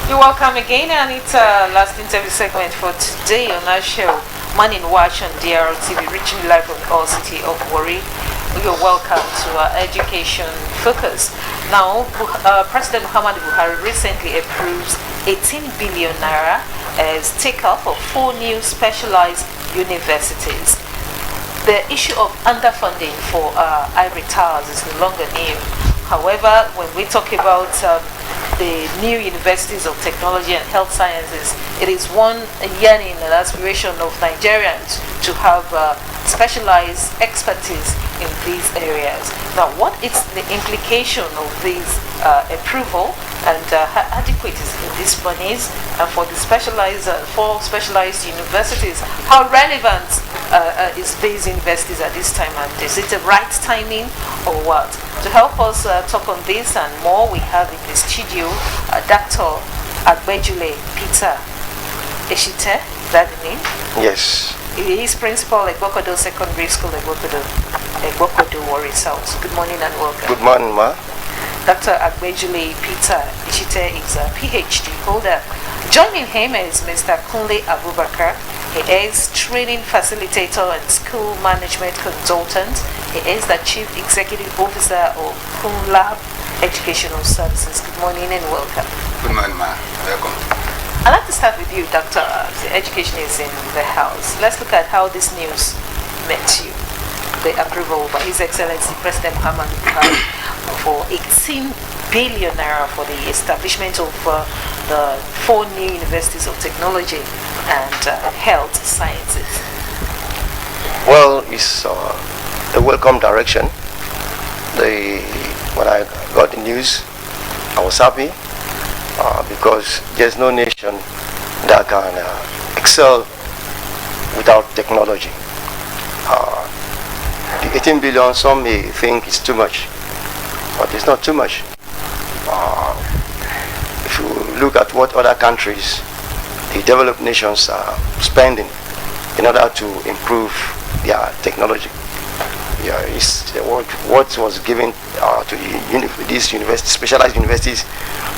You're welcome again, and it's our last interview segment for today on our show, Morning Watch on DRTV, reaching you live from the old city of Warri. You're welcome to our education focus. Now, President Muhammadu Buhari recently approves 18 billion naira as take-up of 4 new specialized universities. The issue of underfunding for ivory towers is no longer new. However, when we talk about the new universities of technology and health sciences, it is one yearning and aspiration of Nigerians to have specialized expertise in these areas. Now, what is the implication of this approval, and how adequate is these monies for the specialized universities? How relevant is these universities at this time, and is it the right timing or what? To help us talk on this and more, we have in the studio Dr. Agbejule Peter Eshite. Is that the name? Yes. He is principal at Egbokodo Secondary School, Egbokodo, Warri South. Good morning and welcome. Good morning, ma. Dr. Agbejule Peter Eshite is a PhD holder. Joining him is Mr. Kunle Abubakar. He is training facilitator and school management consultant. He is the chief executive officer of Kunlab Educational Services. Good morning and welcome. Good morning, ma. Welcome. I'd like to start with you, Doctor. The education is in the house. Let's look at how this news met you. The approval by His Excellency President Muhammadu Buhari for 18 billion naira for the establishment of the 4 new universities of technology and health sciences. Well, it's a welcome direction. When I got the news, I was happy because there's no nation that can excel without technology. The 18 billion, some may think it's too much, but it's not too much. If you look at what other countries, the developed nations are spending in order to improve their technology, what was given to these universities, specialized universities,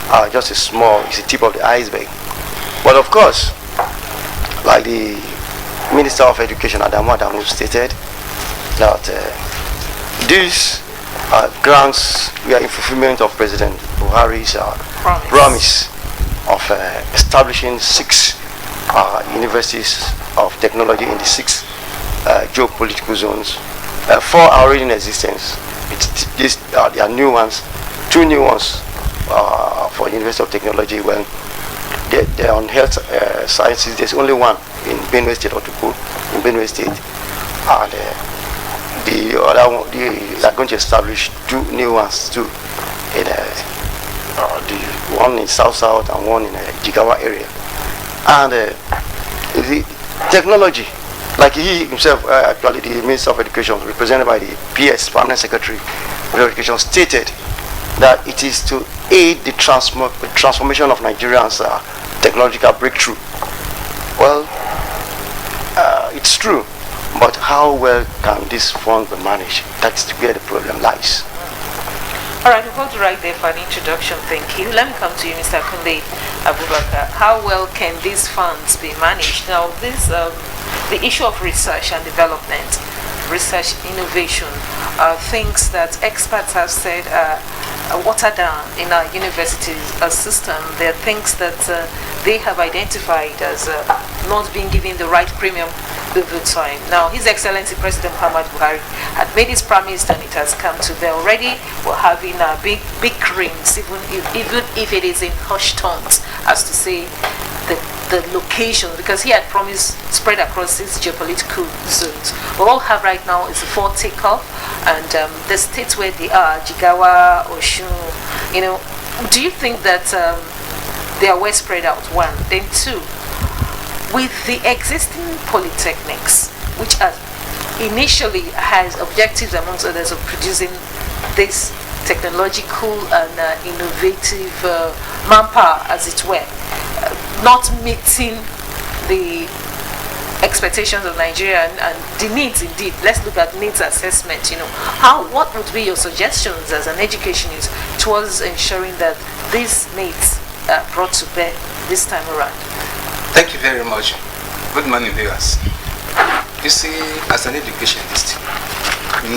are just it's a tip of the iceberg. But of course, like the Minister of Education, Adamu stated, that these grants were in fulfillment of President Buhari's promise of establishing 6 universities of technology in the 6 geopolitical zones. 4 are already in existence. There are new ones, 2 new ones for University of Technology. Well, they're on health sciences. There's only one in Benue State, Otuku, in Benue State. And the other one, they are going to establish 2 new ones too. In the one in South and one in Jigawa area. And the technology, like he himself, actually the Minister of Education, represented by the PS, Permanent Secretary of Education, stated that it is to aid the transformation of Nigerians' technological breakthrough. Well, it's true, but how well can this fund be managed? That's where the problem lies. All right, we're going to right there for an introduction. Thank you. Let me come to you, Mr. Kunle Abubakar. How well can these funds be managed? Now, the issue of research and development, research innovation, things that experts have said watered down in our university system. There are things that they have identified as not being given the right premium over time. Now, His Excellency President Muhammadu Buhari had made his promise, and it has come to there already. We're having big rings, even if it is in hushed tones, as to say the location, because he had promised spread across 6 geopolitical zones. What we'll have right now is the 4 takeoff, and the states where they are, Jigawa, Oshun. Do you think that they are well spread out? 1, then 2. With the existing polytechnics, which initially has objectives amongst others of producing this technological and innovative manpower, as it were, not meeting the expectations of Nigeria and the needs. Indeed, let's look at needs assessment. What would be your suggestions as an educationist towards ensuring that these needs brought to bear this time around? Thank you very much. Good morning, viewers. You see, as an educationist,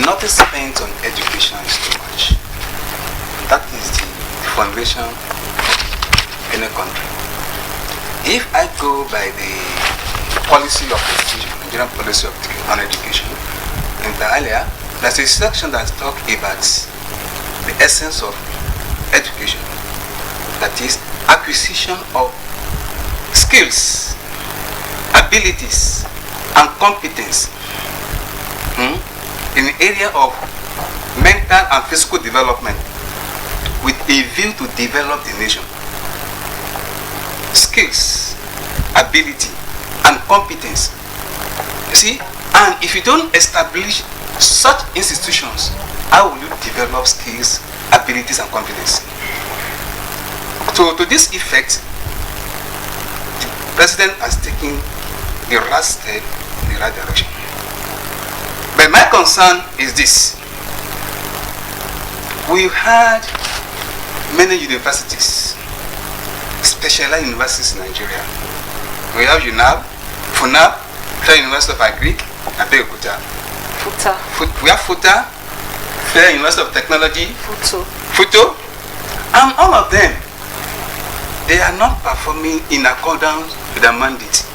nothing spent on education is too much. That is the foundation of any country. If I go by the policy of education, Nigerian policy on education, and earlier, there's a section that talks about the essence of education, that is acquisition of skills, abilities, and competence in the area of mental and physical development with a view to develop the nation. Skills, ability, and competence. You see, and if you don't establish such institutions, how will you develop skills, abilities, and competence? So to this effect, the president has taken the right step in the right direction. But my concern is this. We've had many universities, specialized universities in Nigeria. We have UNAB, FUNAB, Federal University of Agric, and Abeokuta. We have FUTA, Federal University of Technology, FUTO, and all of them, they are not performing in accordance with their mandate.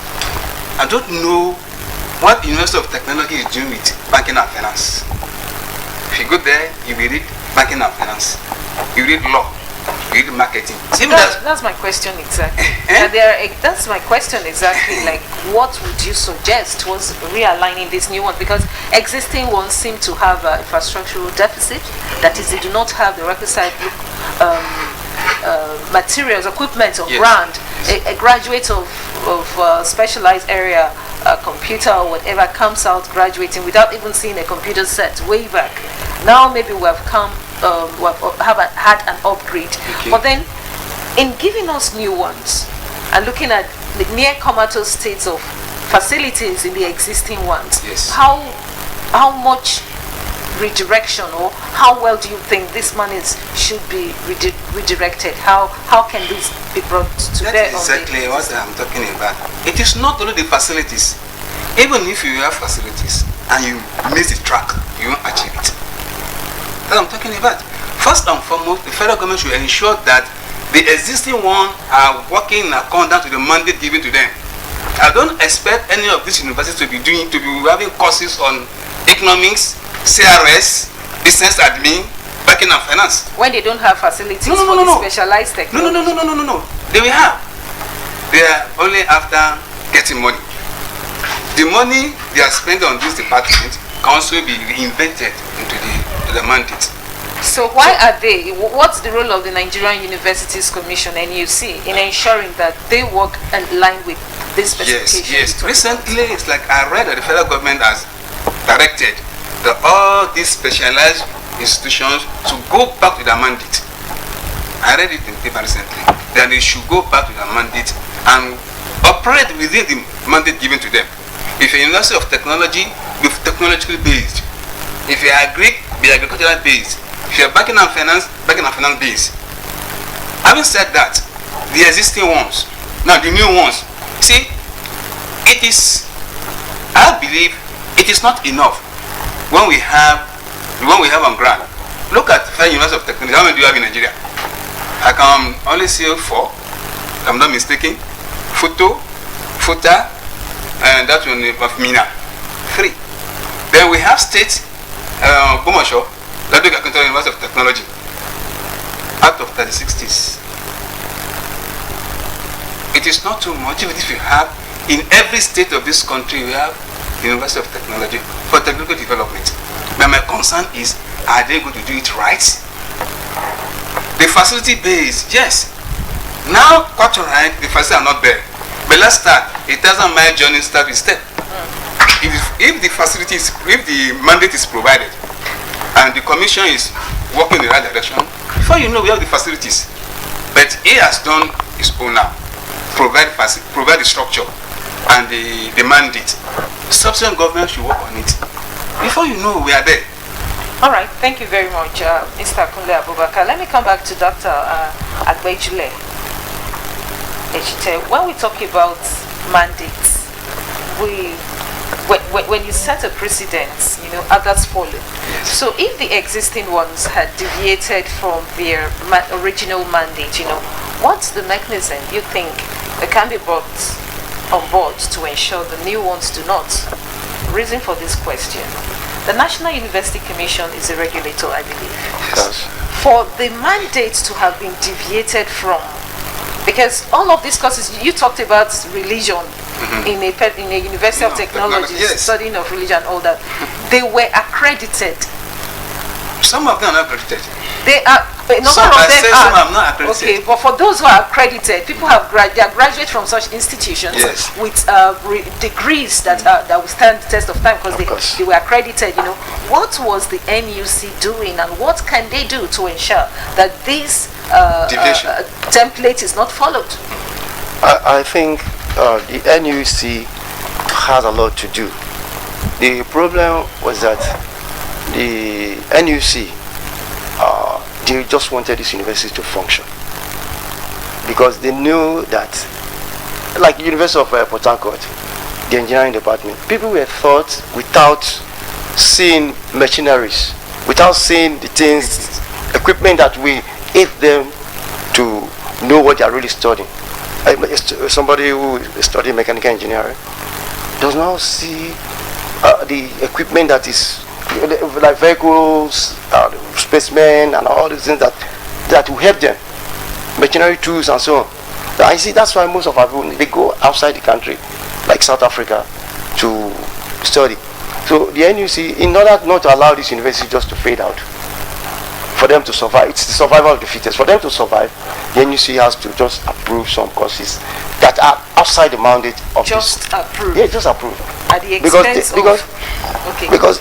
I don't know what the University of Technology is doing with banking and finance. If you go there, you will read banking and finance, you read law, you read marketing. That's my question exactly. That's my question exactly. Like, what would you suggest was realigning these new ones? Because existing ones seem to have an infrastructural deficit. That is, they do not have the requisite materials, equipment, or brand. A graduate of specialized area, computer or whatever, comes out graduating without even seeing a computer set way back. Now maybe we have had an upgrade. Okay. But then, in giving us new ones and looking at the near comatose states of facilities in the existing ones, how much redirection, or how well do you think this money should be redirected? How can this be brought to bear? That's exactly what I'm talking about. It is not only the facilities. Even if you have facilities and you miss the track, you won't achieve it. That's what I'm talking about. First and foremost, the federal government should ensure that the existing ones are working in accordance with the mandate given to them. I don't expect any of these universities to be having courses on economics, CRS, business admin, banking and finance. When they don't have facilities for specialized technology. No. They will have. They are only after getting money. The money they are spending on this department can also be reinvented into the mandate. So why are they? What's the role of the Nigerian Universities Commission, NUC, in ensuring that they work in line with this specification? Yes. Recently, it's like I read that the federal government has directed that all these specialized institutions to go back to their mandate. I read it in the paper recently, that they should go back to their mandate and operate within the mandate given to them. If you're University of Technology, be technologically based. If you're Agric, be agricultural based. If you're banking and finance based. Having said that, the existing ones, now the new ones, see, I believe it is not enough when we have on ground. Look at Federal University of Technology. How many do you have in Nigeria? I can only see 4, if I'm not mistaken. FUTA, and that one of Mina, 3. Then we have state, Bomasho, Ladog University of Technology, out of 36. It is not too much if you have, in every state of this country, we have University of Technology for technical development. But my concern is, are they going to do it right? The facility base, yes. Now, quite right, the facilities are not there. But let's start. 1,000-mile journey start with step. If the mandate is provided and the commission is working in the right direction, before you know, we have the facilities. But he has done his own now. Provide the structure and the mandate. Subsequent government should work on it. Before you know, we are there. All right, thank you very much, Mr. Kunle Abubakar. Let me come back to Dr. Agbejule. Echite, when we talk about mandates, when you set a precedent, others follow. So if the existing ones had deviated from their original mandate, what's the mechanism you think that can be brought on board to ensure the new ones do not? Reason for this question: the National University Commission is a regulator, I believe. Yes. For the mandate to have been deviated from, because all of these courses you talked about religion in a University of Technology, yes. studying of religion, all that, they were accredited. Some of them are not accredited. They are. A number Some of I them said are. some are not accredited. Okay, but for those who are accredited, people have they are graduates from such institutions Yes. with degrees that will stand the test of time because they were accredited. What was the NUC doing, and what can they do to ensure that this template is not followed? I think the NUC has a lot to do. The problem was that the NUC, they just wanted this university to function because they knew that, like University of Port Harcourt, the engineering department, people were taught without seeing machineries, without seeing the things, equipment that we aid them to know what they are really studying. Somebody who is studying mechanical engineering does not see the equipment that is like vehicles, spacemen, and all these things that will help them, machinery tools and so on. I see that's why most of our people, they go outside the country, like South Africa, to study. So the NUC, in order not to allow this university just to fade out, for them to survive, it's the survival of the fittest. For them to survive, the NUC has to just approve some courses that are outside the mandate of just approve. Yeah, just approve. At the expense because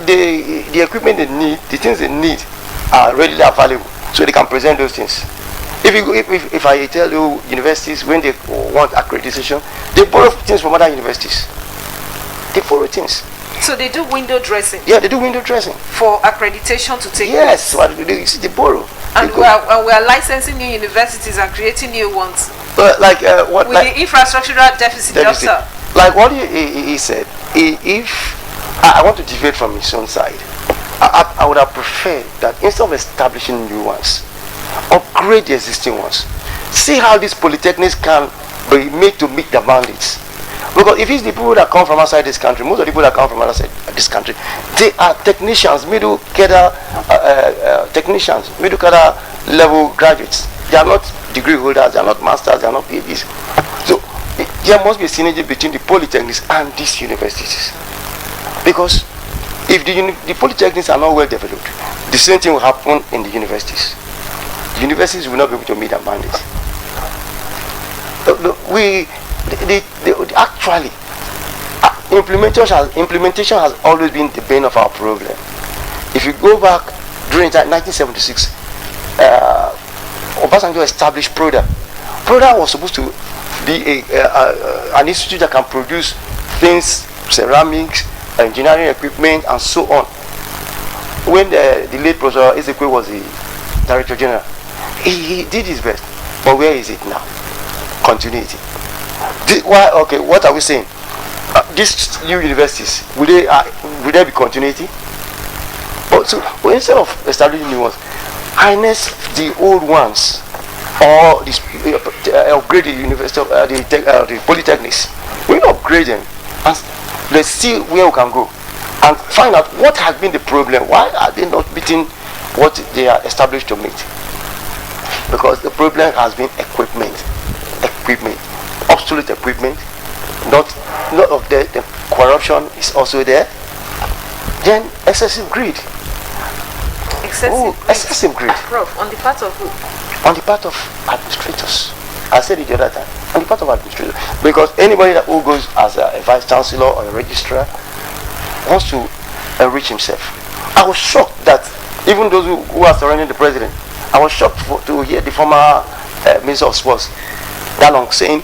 the equipment they need, the things they need, are readily available, so they can present those things. If I tell you, universities, when they want accreditation, they borrow things from other universities. They borrow things. So they do window dressing. Yeah, they do window dressing for accreditation to take. Yes, what do you see? They borrow. And we are licensing new universities and creating new ones. What? With the infrastructural deficit. Like what he said. If I want to deviate from his own side, I would have preferred that instead of establishing new ones, upgrade the existing ones. See how these polytechnics can be made to meet the mandates. Because if it's the people that come from outside this country, most of the people that come from outside this country, they are technicians, middle cadre level graduates. They are not degree holders, they are not masters, they are not PhDs. So there must be a synergy between the polytechnics and these universities. Because if the polytechnics are not well developed, the same thing will happen in the universities. The universities will not be able to meet their mandates. Actually, implementation has always been the bane of our problem. If you go back during 1976, Obasanjo established PRODA. PRODA was supposed to be an institute that can produce things, ceramics, engineering equipment, and so on. When the late Professor Ezekwe was the Director General, he did his best. But where is it now? Continuity. Okay, what are we saying? These new universities, will there be continuity? So instead of establishing new ones, harness the old ones, or upgrade the university, the polytechnics. We upgrade them, and let's see where we can go, and find out what has been the problem. Why are they not meeting what they are established to meet? Because the problem has been equipment, obsolete equipment. Not of the corruption is also there. Then excessive greed. Excessive greed. Prof, on the part of who? On the part of administrators. I said it the other time. On the part of administrators. Because anybody who goes as a vice chancellor or a registrar wants to enrich himself. I was shocked that even those who are surrounding the president, I was shocked to hear the former Minister of Sports, Dalong, saying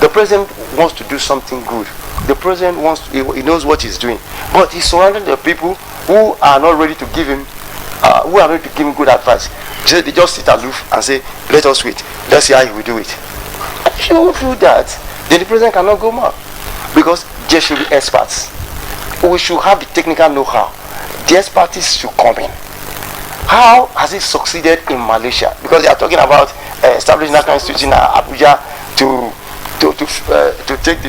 the president wants to do something good. The president he knows what he's doing, but he's surrounded the people who are not ready to give him, good advice. They just sit aloof and say, "Let us wait. Let's see how he will do it." If you don't do that, then the president cannot go more. Because there should be experts. We should have the technical know-how. The expertise should come in. How has it succeeded in Malaysia? Because they are talking about establishing national institute in Abuja to take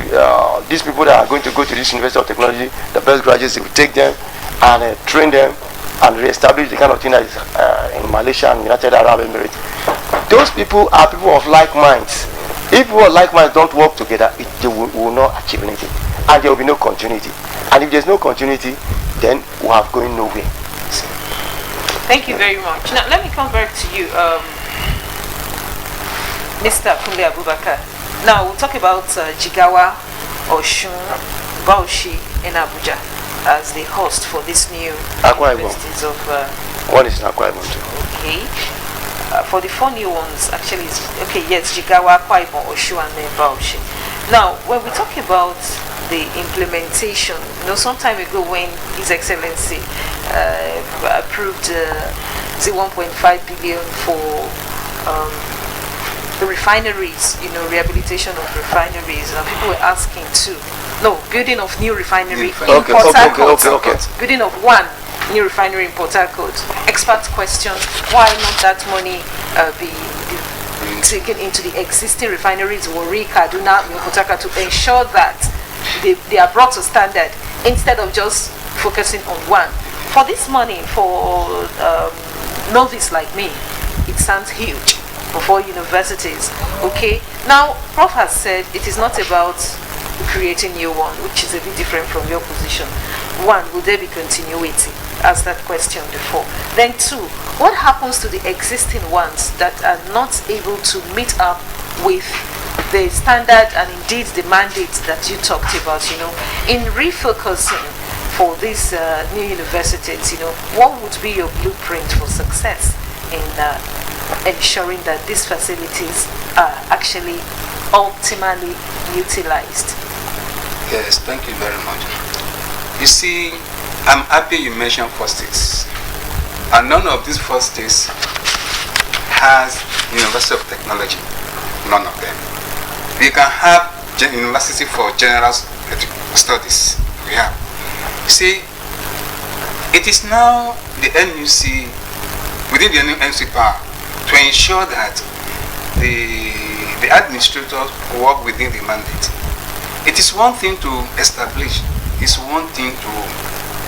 these people that are going to go to this University of Technology, the best graduates, they will take them and train them and re-establish the kind of thing that is in Malaysia and United Arab Emirates. Those people are people of like minds. If people of like minds don't work together, they will not achieve anything, and there will be no continuity. And if there's no continuity, then we are going nowhere. Thank you very much. Now, let me come back to you, Mr. Kunle Abubakar. Now, we'll talk about Jigawa, Osun, Bauchi, and Abuja as the host for this new universities of... One is in Akwa Ibom too. Okay. For the 4 new ones, actually, yes, Jigawa, Akwa Ibom, Osun, and then Bauchi. Now, when we talk about the implementation, some time ago when His Excellency approved the 1.5 billion for the refineries, rehabilitation of refineries, people were asking building of new refinery in Port Harcourt. Building of one new refinery in Port Harcourt. Expert question, why not that money be taken into the existing refineries, Warri, Kaduna, Port Harcourt, to ensure that they are brought to standard instead of just focusing on one. For this money, for novice like me, it sounds huge for 4 universities. Okay, now Prof has said it is not about creating new one, which is a bit different from your position. One, will there be continuity? Ask that question before. Then 2, what happens to the existing ones that are not able to meet up with the standard and indeed the mandate that you talked about, in refocusing for these new universities, what would be your blueprint for success in ensuring that these facilities are actually optimally utilized? Yes, thank you very much. You see, I'm happy you mentioned 4 states. And none of these 4 states has University of Technology. None of them. We can have University for General Studies. We have. You see, it is now the NUC, within the NUC power, to ensure that the administrators work within the mandate. It is one thing to establish, it's one thing to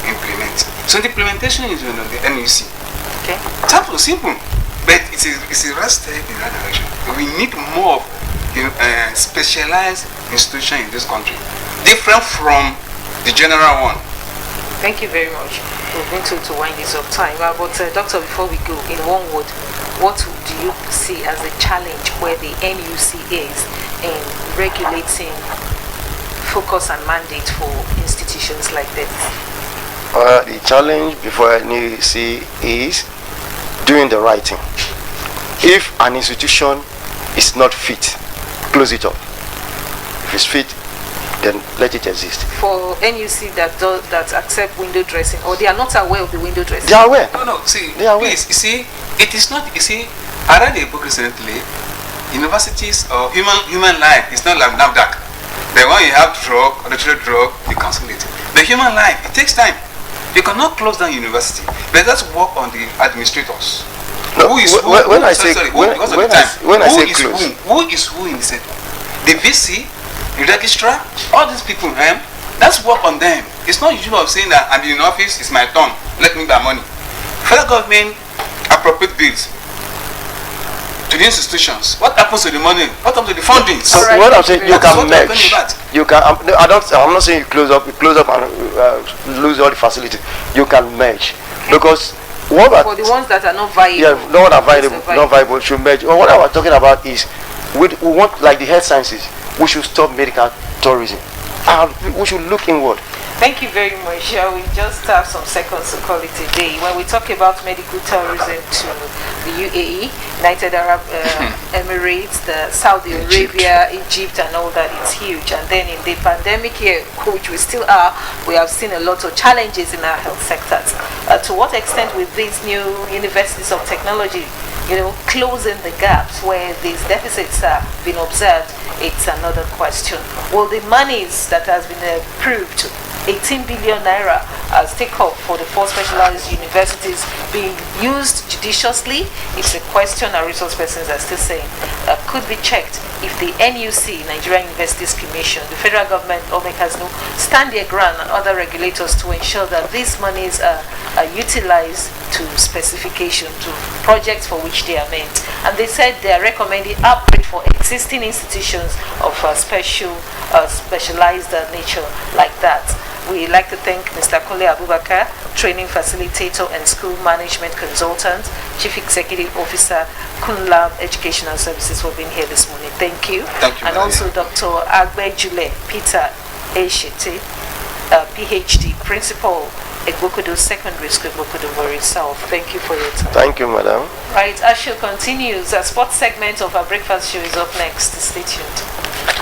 implement. So the implementation is on the NUC. Okay. It's simple, but it's a right step in that direction. We need more specialized institution in this country, different from the general one. Thank you very much. We're going to wind this up time. But Doctor, before we go, in one word, what do you see as a challenge where the NUC is in regulating focus and mandate for institutions like this? The challenge before NUC is doing the right thing. If an institution is not fit, close it up. If it's fit, then let it exist. For NUC that accept window dressing, or they are not aware of the window dressing? They are aware. No, see, they are aware. Please, you see, it is not, you see, I read a book recently, universities or human life is not like NAFDAC. The one you have drug, or the drug, you cancel it. The human life, it takes time. You cannot close down university, but let's work on the administrators. No, who is who? When I say who in close, who is who in the set? The VC, the registrar, all these people, let's work on them. It's not usual of saying that I'm in office, it's my turn, let me buy money. Federal government appropriate bills to the institutions. What happens to the money? What happens to the funding? So right, what I'm saying, you can merge. You can. I'm not saying you close up and lose all the facilities. You can merge, because what for the ones that are not viable. Yeah, not viable should merge. Well, what I was talking about is we want, like the health sciences, we should stop medical tourism. We should look inward. Thank you very much. We just have some seconds to call it a day. When we talk about medical tourism to the UAE, United Arab Emirates, the Saudi Arabia, Egypt, and all that, it's huge. And then in the pandemic year, which we still are, we have seen a lot of challenges in our health sectors. To what extent will these new universities of technology closing the gaps where these deficits have been observed, it's another question. Will the monies that has been approved, 18 billion naira as take-up for the 4 specialized universities, being used judiciously? It's a question our resource persons are still saying could be checked if the NUC, Nigerian Universities Commission, the federal government, OMECASNU, stand their ground, and other regulators to ensure that these monies are utilized to specification, to projects for which they are meant. And they said they are recommending upgrade for existing institutions of specialized nature like that. We like to thank Mr. Kunle Abubakar, training facilitator and school management consultant, Chief Executive Officer, Kunlab Educational Services, for being here this morning. Thank you. Thank you. And also Dr. Agbejule Peter Eshete, PhD, Principal, Egbokodo Secondary School, Egbokodo, Warri South. Thank you for your time. Thank you, madam. Right, our show continues. A sports segment of our breakfast show is up next. Stay tuned.